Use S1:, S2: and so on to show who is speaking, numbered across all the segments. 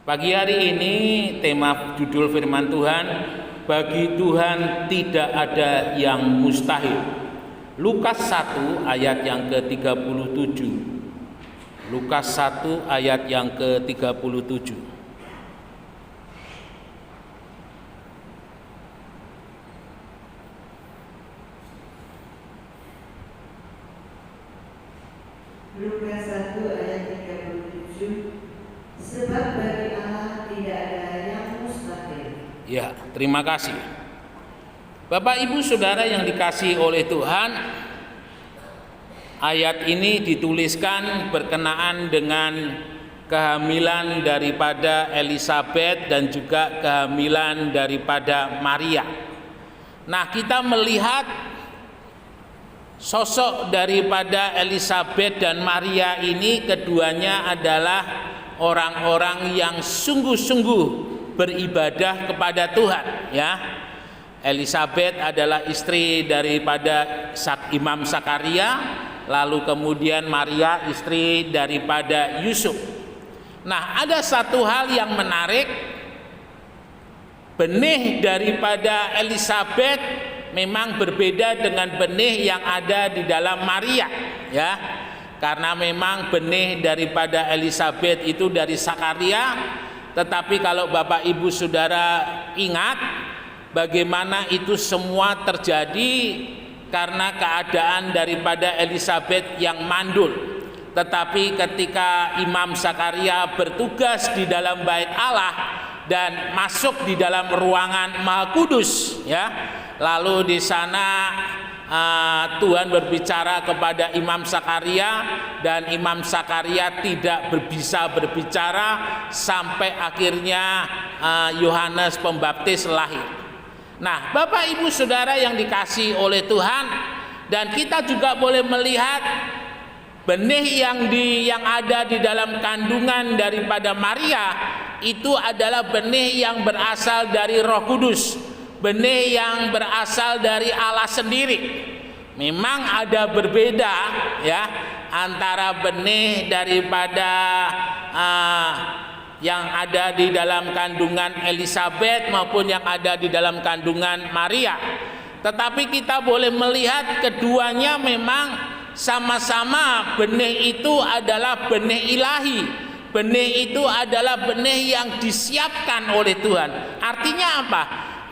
S1: Pagi hari ini tema judul firman Tuhan, bagi Tuhan tidak ada yang mustahil. Lukas 1 ayat yang ke-37. Lukas 1 ayat yang ke-37.
S2: Lukas 1 ayat 37. Sebab bagi Allah tidak ada yang mustahil.
S1: Ya, terima kasih. Bapak Ibu Saudara yang dikasihi oleh Tuhan, ayat ini dituliskan berkenaan dengan kehamilan daripada Elisabet dan juga kehamilan daripada Maria. Nah, kita melihat sosok daripada Elisabet dan Maria ini, keduanya adalah orang-orang yang sungguh-sungguh beribadah kepada Tuhan, ya. Elisabet adalah istri daripada Imam Sakaria, lalu kemudian Maria istri daripada Yusuf. Nah, ada satu hal yang menarik, benih daripada Elisabet memang berbeda dengan benih yang ada di dalam Maria, ya. Karena memang benih daripada Elisabet itu dari Sakaria, tetapi kalau Bapak Ibu Saudara ingat bagaimana itu semua terjadi karena keadaan daripada Elisabet yang mandul. Tetapi ketika Imam Sakaria bertugas di dalam bait Allah dan masuk di dalam ruangan Maha Kudus, ya, lalu di sana Tuhan berbicara kepada Imam Sakaria dan Imam Sakaria tidak bisa berbicara sampai akhirnya Yohanes Pembaptis lahir. Nah, Bapak Ibu Saudara yang dikasihi oleh Tuhan, dan kita juga boleh melihat benih yang ada di dalam kandungan daripada Maria itu adalah benih yang berasal dari Roh Kudus, benih yang berasal dari Allah sendiri. Memang ada berbeda, ya, antara benih daripada yang ada di dalam kandungan Elisabet maupun yang ada di dalam kandungan Maria. Tetapi kita boleh melihat keduanya memang sama-sama benih itu adalah benih ilahi. Benih itu adalah benih yang disiapkan oleh Tuhan. Artinya apa?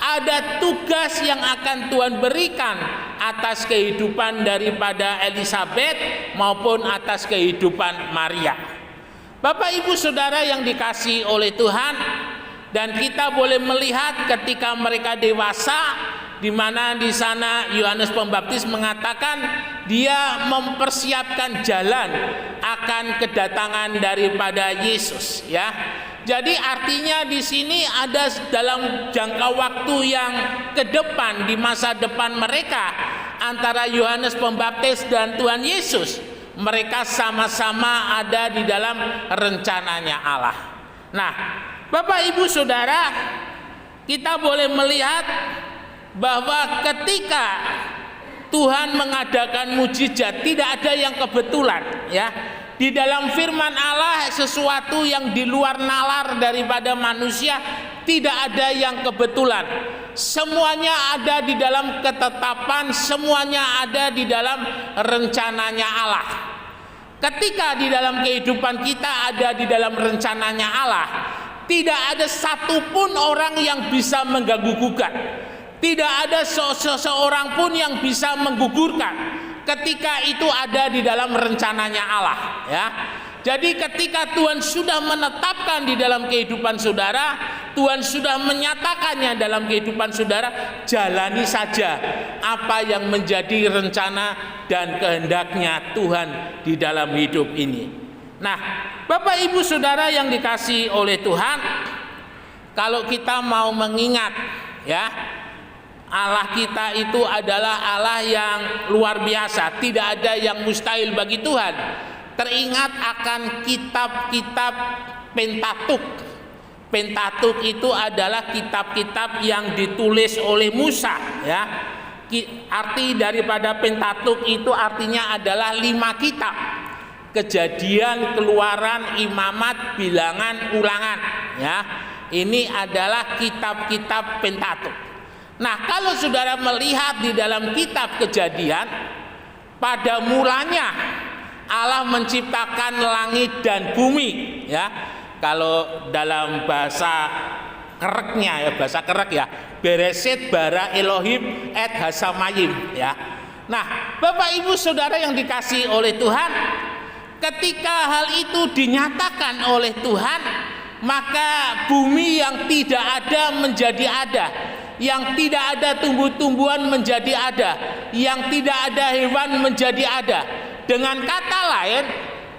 S1: Ada tugas yang akan Tuhan berikan atas kehidupan daripada Elisabet maupun atas kehidupan Maria. Bapak Ibu Saudara yang dikasihi oleh Tuhan, dan kita boleh melihat ketika mereka dewasa, di mana di sana Yohanes Pembaptis mengatakan dia mempersiapkan jalan akan kedatangan daripada Yesus, ya. Jadi artinya di sini ada dalam jangka waktu yang ke depan, di masa depan mereka antara Yohanes Pembaptis dan Tuhan Yesus, mereka sama-sama ada di dalam rencananya Allah. Nah, Bapak Ibu Saudara, kita boleh melihat bahwa ketika Tuhan mengadakan mujizat, tidak ada yang kebetulan, ya. Di dalam firman Allah, sesuatu yang di luar nalar daripada manusia, tidak ada yang kebetulan. Semuanya ada di dalam ketetapan, semuanya ada di dalam rencananya Allah. Ketika di dalam kehidupan kita ada di dalam rencananya Allah, tidak ada satupun orang yang bisa mengganggu-gugat. Tidak ada seseorang pun yang bisa menggugurkan ketika itu ada di dalam rencananya Allah, ya. Jadi ketika Tuhan sudah menetapkan di dalam kehidupan saudara, Tuhan sudah menyatakannya dalam kehidupan saudara, jalani saja apa yang menjadi rencana dan kehendaknya Tuhan di dalam hidup ini. Nah, Bapak Ibu Saudara yang dikasihi oleh Tuhan, kalau kita mau mengingat, ya, Allah kita itu adalah Allah yang luar biasa, tidak ada yang mustahil bagi Tuhan. Teringat akan kitab-kitab Pentatuk. Pentatuk itu adalah kitab-kitab yang ditulis oleh Musa, ya. Arti daripada Pentatuk itu artinya adalah 5 kitab. Kejadian, Keluaran, Imamat, Bilangan, Ulangan, ya. Ini adalah kitab-kitab Pentatuk. Nah, kalau saudara melihat di dalam kitab Kejadian, pada mulanya Allah menciptakan langit dan bumi, ya. Kalau dalam bahasa kereknya, ya, bahasa kerek, ya, Beresit bara Elohim et hasamayim, ya. Nah, Bapak Ibu Saudara yang dikasihi oleh Tuhan, ketika hal itu dinyatakan oleh Tuhan, maka bumi yang tidak ada menjadi ada, yang tidak ada tumbuh-tumbuhan menjadi ada, yang tidak ada hewan menjadi ada. Dengan kata lain,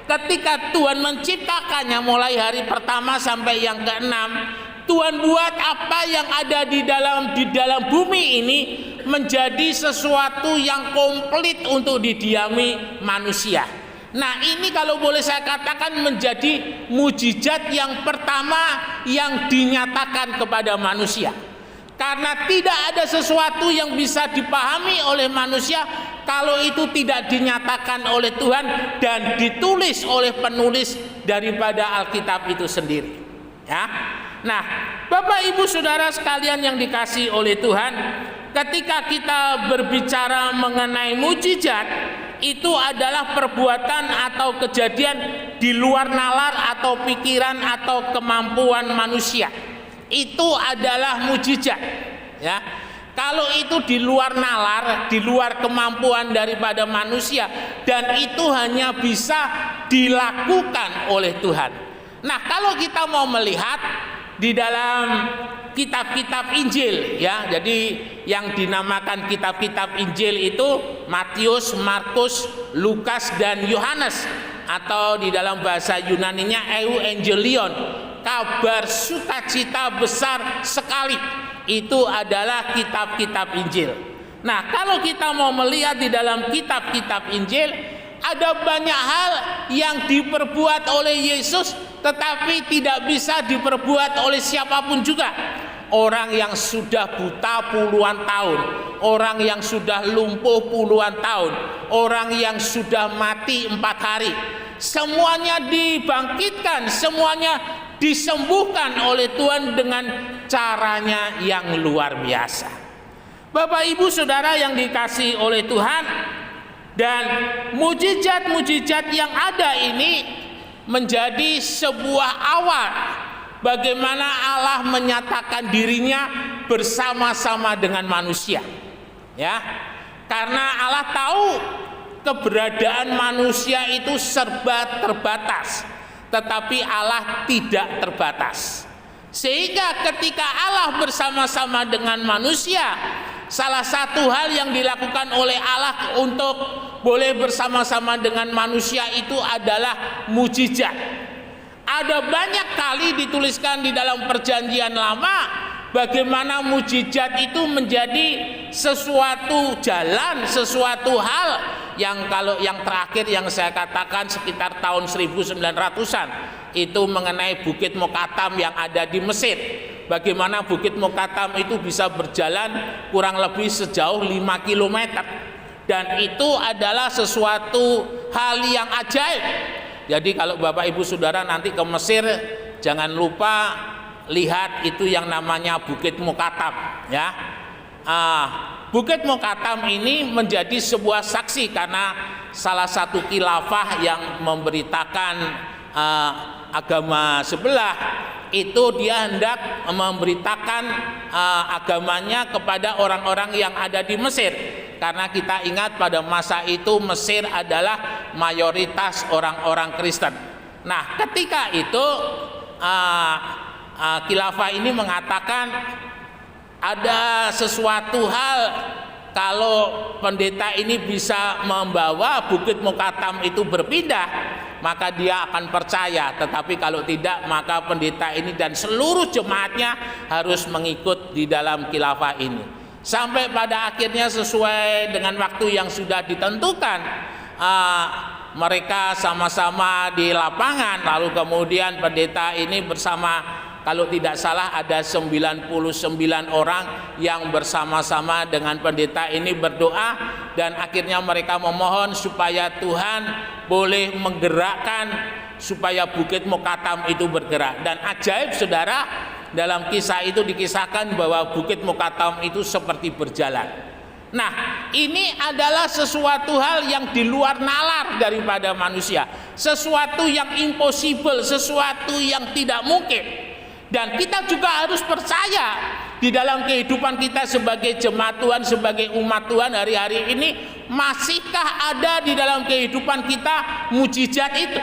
S1: ketika Tuhan menciptakannya mulai hari pertama sampai yang ke-6, Tuhan buat apa yang ada di dalam bumi ini menjadi sesuatu yang komplit untuk didiami manusia. Nah, ini kalau boleh saya katakan menjadi mujizat yang pertama yang dinyatakan kepada manusia. Karena tidak ada sesuatu yang bisa dipahami oleh manusia kalau itu tidak dinyatakan oleh Tuhan dan ditulis oleh penulis daripada Alkitab itu sendiri. Ya. Nah, Bapak Ibu Saudara sekalian yang dikasihi oleh Tuhan, ketika kita berbicara mengenai mujizat, itu adalah perbuatan atau kejadian di luar nalar atau pikiran atau kemampuan manusia. Itu adalah mujizat, ya. Kalau itu di luar nalar, di luar kemampuan daripada manusia, dan itu hanya bisa dilakukan oleh Tuhan. Nah, kalau kita mau melihat di dalam kitab-kitab Injil, ya, jadi yang dinamakan kitab-kitab Injil itu Matius, Markus, Lukas, dan Yohanes, atau di dalam bahasa Yunaninya Euangelion, kabar sukacita besar sekali. Itu adalah kitab-kitab Injil. Nah, kalau kita mau melihat di dalam kitab-kitab Injil, ada banyak hal yang diperbuat oleh Yesus tetapi tidak bisa diperbuat oleh siapapun juga. Orang yang sudah buta puluhan tahun, orang yang sudah lumpuh puluhan tahun, orang yang sudah mati 4 hari, semuanya dibangkitkan, semuanya disembuhkan oleh Tuhan dengan caranya yang luar biasa. Bapak Ibu Saudara yang dikasihi oleh Tuhan, dan mujizat-mujizat yang ada ini menjadi sebuah awal bagaimana Allah menyatakan dirinya bersama-sama dengan manusia, ya. Karena Allah tahu keberadaan manusia itu serba terbatas, tetapi Allah tidak terbatas. Sehingga ketika Allah bersama-sama dengan manusia, salah satu hal yang dilakukan oleh Allah untuk boleh bersama-sama dengan manusia itu adalah mujizat. Ada banyak kali dituliskan di dalam Perjanjian Lama bagaimana mujizat itu menjadi sesuatu jalan, sesuatu hal yang kalau yang terakhir yang saya katakan sekitar tahun 1900-an itu mengenai Bukit Mukatam yang ada di Mesir. Bagaimana Bukit Mukatam itu bisa berjalan kurang lebih sejauh 5 km. Dan itu adalah sesuatu hal yang ajaib. Jadi kalau Bapak Ibu Saudara nanti ke Mesir, jangan lupa lihat itu yang namanya Bukit Mukatam, ya. Bukit Mukatam ini menjadi sebuah saksi karena salah satu khilafah yang memberitakan agama sebelah itu dia hendak memberitakan agamanya kepada orang-orang yang ada di Mesir. Karena kita ingat pada masa itu Mesir adalah mayoritas orang-orang Kristen. Nah, ketika itu khilafah ini mengatakan ada sesuatu hal kalau pendeta ini bisa membawa Bukit Mukatam itu berpindah, maka dia akan percaya. Tetapi kalau tidak, maka pendeta ini dan seluruh jemaatnya harus mengikut di dalam khilafah ini. Sampai pada akhirnya sesuai dengan waktu yang sudah ditentukan, mereka sama-sama di lapangan, lalu kemudian pendeta ini bersama kalau tidak salah ada 99 orang yang bersama-sama dengan pendeta ini berdoa, dan akhirnya mereka memohon supaya Tuhan boleh menggerakkan supaya Bukit Mukatam itu bergerak. Dan ajaib saudara, dalam kisah itu dikisahkan bahwa Bukit Mukatam itu seperti berjalan. Nah, ini adalah sesuatu hal yang di luar nalar daripada manusia, sesuatu yang impossible, sesuatu yang tidak mungkin. Dan kita juga harus percaya di dalam kehidupan kita sebagai jemaat Tuhan, sebagai umat Tuhan hari-hari ini, masihkah ada di dalam kehidupan kita mujizat itu?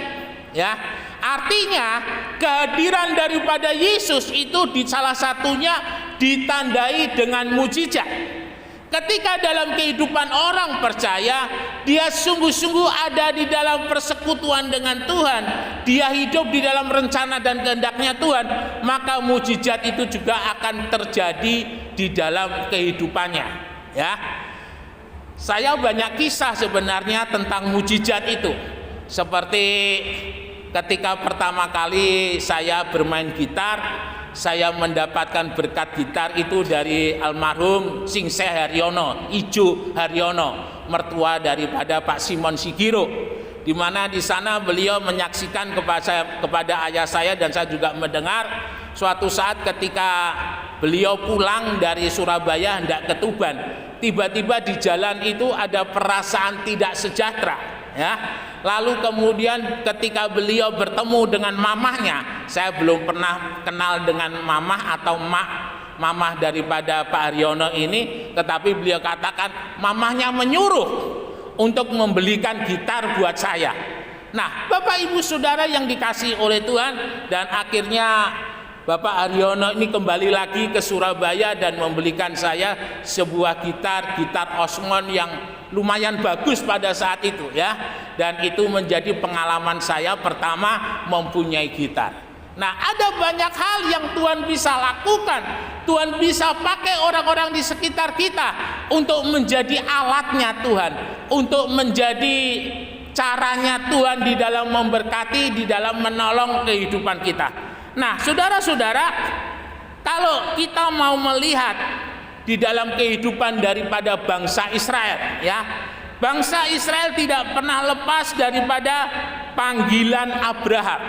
S1: Ya, artinya kehadiran daripada Yesus itu di salah satunya ditandai dengan mujizat. Ketika dalam kehidupan orang percaya, dia sungguh-sungguh ada di dalam persekutuan dengan Tuhan, dia hidup di dalam rencana dan kehendaknya Tuhan, maka mujizat itu juga akan terjadi di dalam kehidupannya. Ya, saya banyak kisah sebenarnya tentang mujizat itu. Seperti ketika pertama kali saya bermain gitar, saya mendapatkan berkat gitar itu dari almarhum Singse Haryono, Ijo Haryono, mertua daripada Pak Simon Sigiro, di mana di sana beliau menyaksikan kepada ayah saya, dan saya juga mendengar suatu saat ketika beliau pulang dari Surabaya hendak ke Tuban, tiba-tiba di jalan itu ada perasaan tidak sejahtera, ya. Lalu kemudian ketika beliau bertemu dengan mamahnya, saya belum pernah kenal dengan mamah atau mamah daripada Pak Haryono ini, tetapi beliau katakan mamahnya menyuruh untuk membelikan gitar buat saya. Nah, Bapak Ibu Saudara yang dikasihi oleh Tuhan, dan akhirnya Bapak Haryono ini kembali lagi ke Surabaya dan membelikan saya sebuah gitar Osmond yang lumayan bagus pada saat itu, ya. Dan itu menjadi pengalaman saya pertama mempunyai gitar. Nah, ada banyak hal yang Tuhan bisa lakukan. Tuhan bisa pakai orang-orang di sekitar kita untuk menjadi alatnya Tuhan, untuk menjadi caranya Tuhan di dalam memberkati, di dalam menolong kehidupan kita. Nah, saudara-saudara, kalau kita mau melihat di dalam kehidupan daripada bangsa Israel, ya, bangsa Israel tidak pernah lepas daripada panggilan Abraham.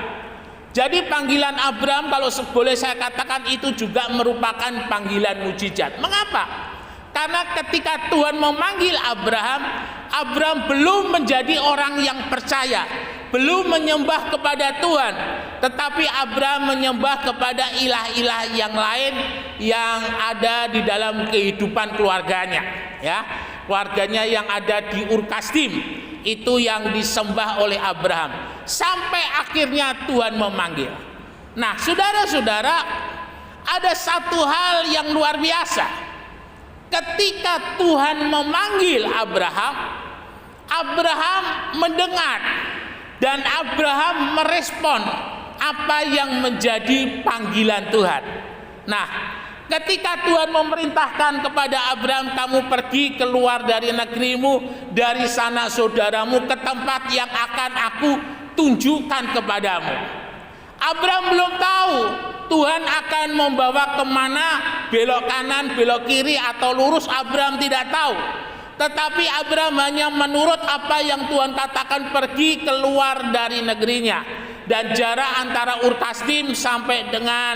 S1: Jadi panggilan Abraham, kalau boleh saya katakan, itu juga merupakan panggilan mujizat. Mengapa? Karena ketika Tuhan memanggil Abraham, Abraham belum menjadi orang yang percaya, belum menyembah kepada Tuhan, tetapi Abraham menyembah kepada ilah-ilah yang lain yang ada di dalam kehidupan keluarganya, ya. Keluarganya yang ada di Ur Kasdim itu yang disembah oleh Abraham, sampai akhirnya Tuhan memanggil. Nah, saudara-saudara, ada satu hal yang luar biasa. Ketika Tuhan memanggil Abraham, Abraham mendengar dan Abraham merespon apa yang menjadi panggilan Tuhan. Nah, ketika Tuhan memerintahkan kepada Abraham, kamu pergi keluar dari negerimu, dari sana saudaramu, ke tempat yang akan aku tunjukkan kepadamu. Abraham belum tahu Tuhan akan membawa kemana, belok kanan, belok kiri, atau lurus. Abraham tidak tahu. Tetapi Abraham hanya menurut apa yang Tuhan katakan, pergi keluar dari negerinya. Dan jarak antara Ur Kasdim sampai dengan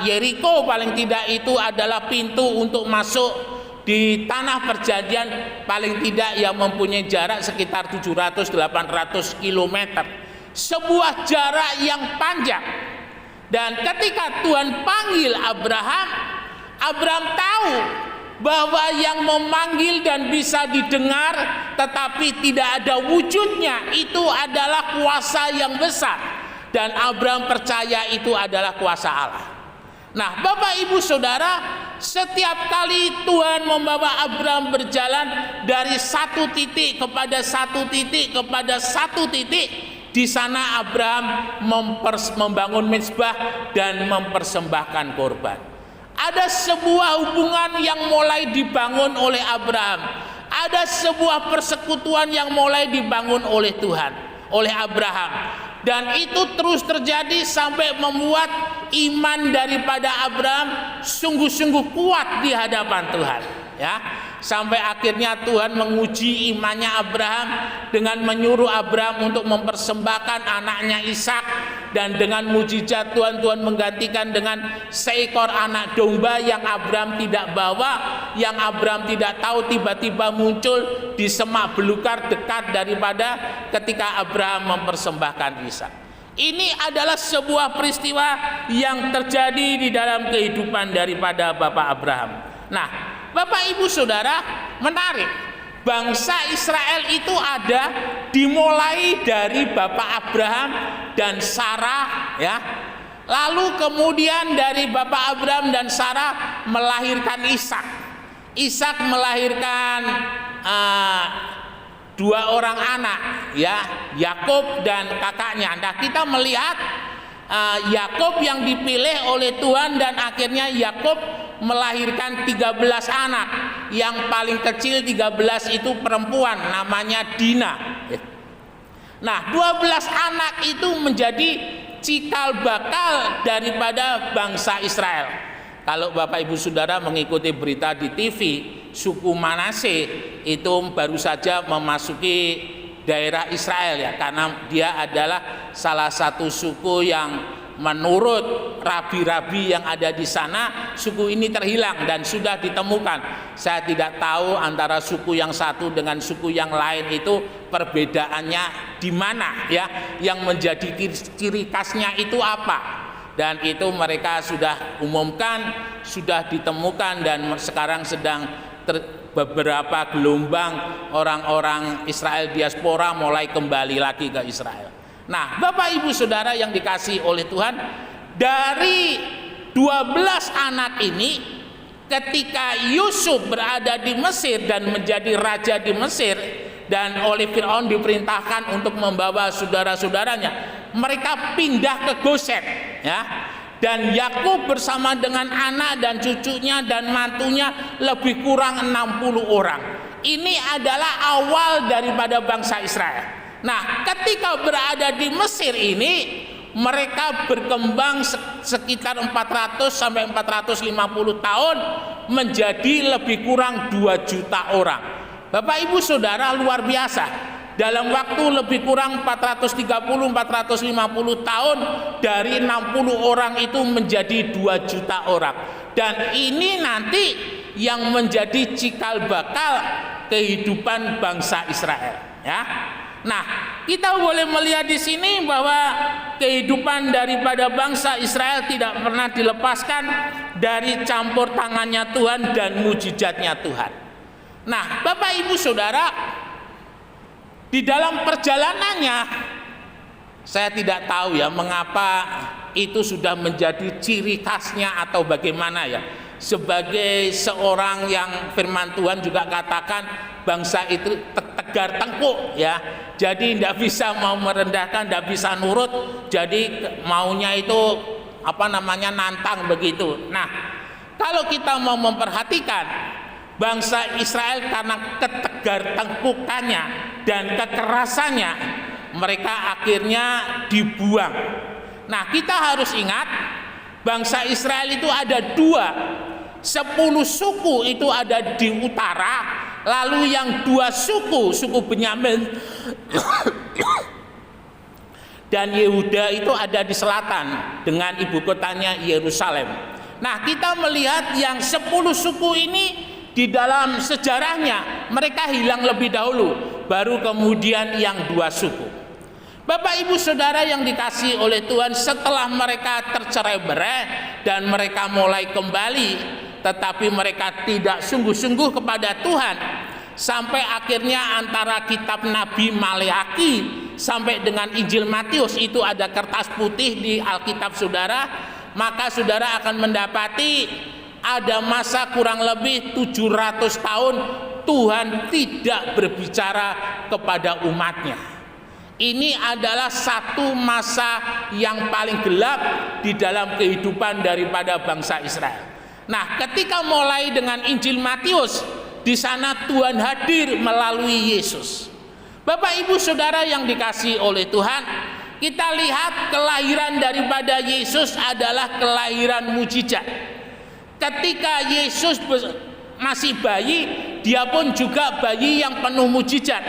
S1: Yeriko paling tidak itu adalah pintu untuk masuk di tanah perjanjian, paling tidak yang mempunyai jarak sekitar 700-800 km. Sebuah jarak yang panjang. Dan ketika Tuhan panggil Abraham, Abraham tahu bahwa yang memanggil dan bisa didengar tetapi tidak ada wujudnya itu adalah kuasa yang besar, dan Abraham percaya itu adalah kuasa Allah. Nah, Bapak Ibu Saudara, setiap kali Tuhan membawa Abraham berjalan dari satu titik kepada satu titik kepada satu titik, di sana Abraham membangun mezbah dan mempersembahkan korban. Ada sebuah hubungan yang mulai dibangun oleh Abraham. Ada sebuah persekutuan yang mulai dibangun oleh Tuhan, oleh Abraham. Dan itu terus terjadi sampai membuat iman daripada Abraham sungguh-sungguh kuat di hadapan Tuhan, ya. Sampai akhirnya Tuhan menguji imannya Abraham dengan menyuruh Abraham untuk mempersembahkan anaknya Ishak, dan dengan mujizat Tuhan menggantikan dengan seekor anak domba yang Abraham tidak bawa, yang Abraham tidak tahu tiba-tiba muncul di semak belukar dekat daripada ketika Abraham mempersembahkan Ishak. Ini adalah sebuah peristiwa yang terjadi di dalam kehidupan daripada Bapak Abraham. Nah, Bapak Ibu Saudara, menarik. Bangsa Israel itu ada dimulai dari Bapak Abraham dan Sarah, ya. Lalu kemudian dari Bapak Abraham dan Sarah melahirkan Ishak. Ishak melahirkan dua orang anak, ya, Yakub dan kakaknya. Nah, kita melihat Yakub yang dipilih oleh Tuhan, dan akhirnya Yakub melahirkan 13 anak. Yang paling kecil 13 itu perempuan, namanya Dina. Nah, 12 anak itu menjadi cikal bakal daripada bangsa Israel. Kalau Bapak Ibu Saudara mengikuti berita di TV, suku Manase itu baru saja memasuki daerah Israel, ya, karena dia adalah salah satu suku yang menurut rabi-rabi yang ada di sana, suku ini terhilang dan sudah ditemukan. Saya tidak tahu antara suku yang satu dengan suku yang lain itu perbedaannya di mana, ya, yang menjadi ciri khasnya itu apa. Dan itu mereka sudah umumkan, sudah ditemukan, dan sekarang sedang beberapa gelombang orang-orang Israel diaspora mulai kembali lagi ke Israel. Nah, Bapak Ibu Saudara yang dikasihi oleh Tuhan, dari 12 anak ini, ketika Yusuf berada di Mesir dan menjadi raja di Mesir, dan oleh Firaun diperintahkan untuk membawa saudara-saudaranya, mereka pindah ke Gosen, ya. Dan Yakub bersama dengan anak dan cucunya dan mantunya lebih kurang 60 orang. Ini adalah awal daripada bangsa Israel. Nah, ketika berada di Mesir ini, mereka berkembang sekitar 400 sampai 450 tahun menjadi lebih kurang 2 juta orang. Bapak Ibu Saudara, luar biasa. Dalam waktu lebih kurang 430-450 tahun, dari 60 orang itu menjadi 2 juta orang. Dan ini nanti yang menjadi cikal bakal kehidupan bangsa Israel, ya. Nah, kita boleh melihat di sini bahwa kehidupan daripada bangsa Israel tidak pernah dilepaskan dari campur tangannya Tuhan dan mujizatnya Tuhan. Nah, Bapak Ibu Saudara, di dalam perjalanannya, saya tidak tahu, ya, mengapa itu sudah menjadi ciri khasnya atau bagaimana, ya. Sebagai seorang yang firman Tuhan juga katakan bangsa itu tegar tengkuk, ya. Jadi tidak bisa mau merendahkan, tidak bisa nurut. Jadi maunya itu nantang begitu. Nah, kalau kita mau memperhatikan bangsa Israel, karena ketegar tengkukannya dan kekerasannya, mereka akhirnya dibuang. Nah, kita harus ingat bangsa Israel itu ada 10 suku itu ada di utara, lalu yang 2 suku Benyamin dan Yehuda itu ada di selatan dengan ibu kotanya Yerusalem. Nah, kita melihat yang 10 suku ini di dalam sejarahnya mereka hilang lebih dahulu, baru kemudian yang 2 suku. Bapak Ibu Saudara yang dikasihi oleh Tuhan, setelah mereka tercerai-berai dan mereka mulai kembali, tetapi mereka tidak sungguh-sungguh kepada Tuhan, sampai akhirnya antara kitab Nabi Maleaki sampai dengan Injil Matius itu ada kertas putih di Alkitab Saudara, maka saudara akan mendapati ada masa kurang lebih 700 tahun Tuhan tidak berbicara kepada umatnya. Ini adalah satu masa yang paling gelap di dalam kehidupan daripada bangsa Israel. Nah, ketika mulai dengan Injil Matius, di sana Tuhan hadir melalui Yesus. Bapak Ibu Saudara yang dikasihi oleh Tuhan, kita lihat kelahiran daripada Yesus adalah kelahiran mujizat. Ketika Yesus masih bayi, dia pun juga bayi yang penuh mujizat.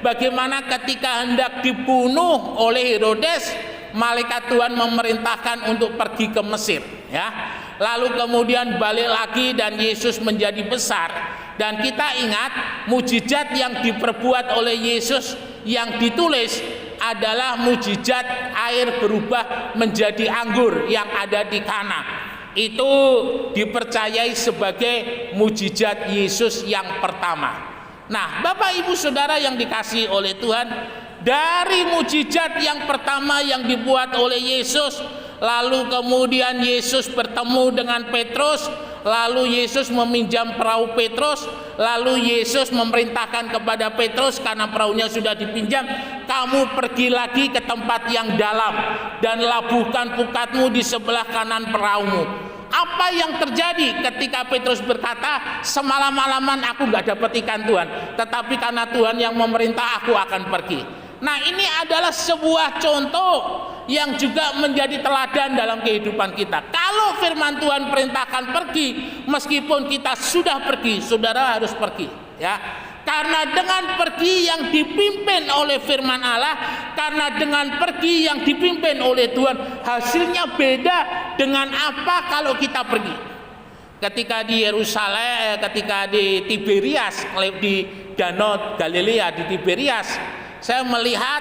S1: Bagaimana ketika hendak dibunuh oleh Herodes, malaikat Tuhan memerintahkan untuk pergi ke Mesir, ya. Lalu kemudian balik lagi dan Yesus menjadi besar. Dan kita ingat mujizat yang diperbuat oleh Yesus yang ditulis adalah mujizat air berubah menjadi anggur yang ada di Kana. Itu dipercayai sebagai mujizat Yesus yang pertama. Nah, Bapak Ibu Saudara yang dikasihi oleh Tuhan, dari mujizat yang pertama yang dibuat oleh Yesus, lalu kemudian Yesus bertemu dengan Petrus, lalu Yesus meminjam perahu Petrus, lalu Yesus memerintahkan kepada Petrus karena perahunya sudah dipinjam, kamu pergi lagi ke tempat yang dalam dan labuhkan pukatmu di sebelah kanan perahumu. Apa yang terjadi ketika Petrus berkata, semalam-malaman aku gak dapat ikan Tuhan, tetapi karena Tuhan yang memerintah aku akan pergi. Nah, ini adalah sebuah contoh yang juga menjadi teladan dalam kehidupan kita. Kalau firman Tuhan perintahkan pergi, meskipun kita sudah pergi, saudara harus pergi, ya. Karena dengan pergi yang dipimpin oleh firman Allah, karena dengan pergi yang dipimpin oleh Tuhan, hasilnya beda dengan apa kalau kita pergi. Ketika di Yerusalem, ketika di Tiberias, di Danau Galilea di Tiberias, saya melihat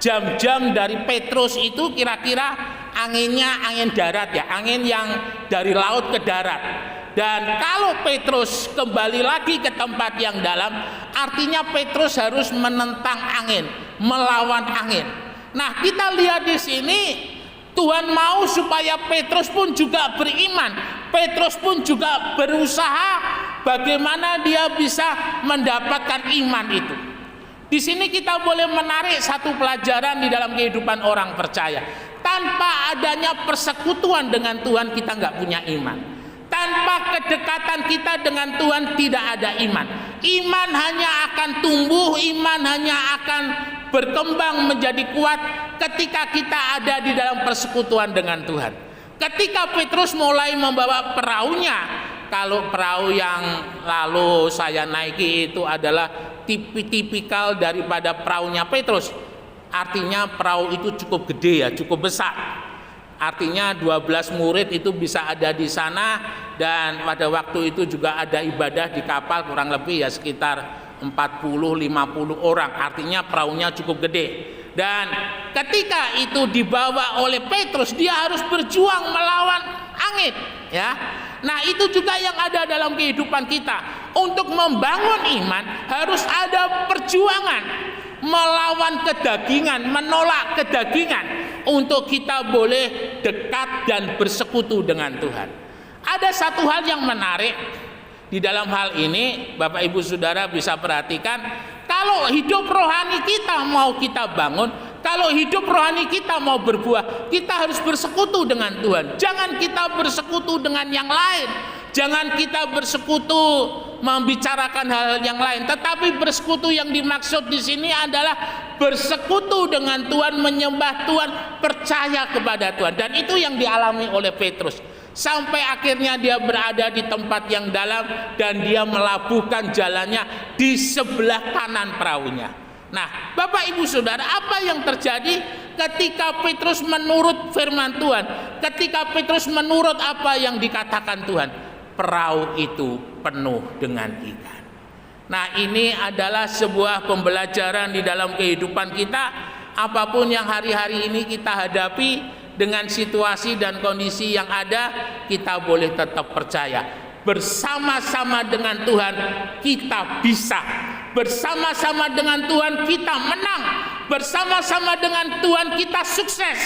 S1: jam-jam dari Petrus itu kira-kira anginnya angin darat, ya, angin yang dari laut ke darat. Dan kalau Petrus kembali lagi ke tempat yang dalam, artinya Petrus harus menentang angin, melawan angin. Nah, kita lihat di sini Tuhan mau supaya Petrus pun juga beriman. Petrus pun juga berusaha bagaimana dia bisa mendapatkan iman itu. Di sini kita boleh menarik satu pelajaran di dalam kehidupan orang percaya. Tanpa adanya persekutuan dengan Tuhan, kita nggak punya iman. Tanpa kedekatan kita dengan Tuhan, tidak ada iman. Iman hanya akan tumbuh, iman hanya akan berkembang menjadi kuat ketika kita ada di dalam persekutuan dengan Tuhan. Ketika Petrus mulai membawa perahunya, kalau perahu yang lalu saya naiki itu adalah tipikal daripada perahunya Petrus, artinya perahu itu cukup gede, ya, cukup besar. Artinya 12 murid itu bisa ada di sana, dan pada waktu itu juga ada ibadah di kapal kurang lebih ya sekitar 40-50 orang. Artinya perahunya cukup gede. Dan ketika itu dibawa oleh Petrus, dia harus berjuang melawan angin, ya. Nah, itu juga yang ada dalam kehidupan kita. Untuk membangun iman harus ada perjuangan melawan kedagingan, menolak kedagingan, untuk kita boleh dekat dan bersekutu dengan Tuhan. Ada satu hal yang menarik di dalam hal ini, Bapak Ibu Saudara bisa perhatikan, kalau hidup rohani kita mau kita bangun, kalau hidup rohani kita mau berbuah, kita harus bersekutu dengan Tuhan. Jangan kita bersekutu dengan yang lain. Jangan kita bersekutu membicarakan hal-hal yang lain, tetapi bersekutu yang dimaksud di sini adalah bersekutu dengan Tuhan, menyembah Tuhan, percaya kepada Tuhan. Dan itu yang dialami oleh Petrus. Sampai akhirnya dia berada di tempat yang dalam dan dia melabuhkan jalannya di sebelah kanan perahunya. Nah, Bapak Ibu Saudara, apa yang terjadi ketika Petrus menurut firman Tuhan? Ketika Petrus menurut apa yang dikatakan Tuhan, perahu itu penuh dengan ikan. Nah, ini adalah sebuah pembelajaran di dalam kehidupan kita. Apapun yang hari-hari ini kita hadapi, dengan situasi dan kondisi yang ada, kita boleh tetap percaya. Bersama-sama dengan Tuhan kita bisa. Bersama-sama dengan Tuhan kita menang. Bersama-sama dengan Tuhan kita sukses.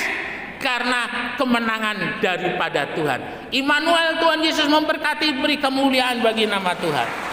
S1: Karena kemenangan daripada Tuhan. Immanuel, Tuhan Yesus memberkati, beri kemuliaan bagi nama Tuhan.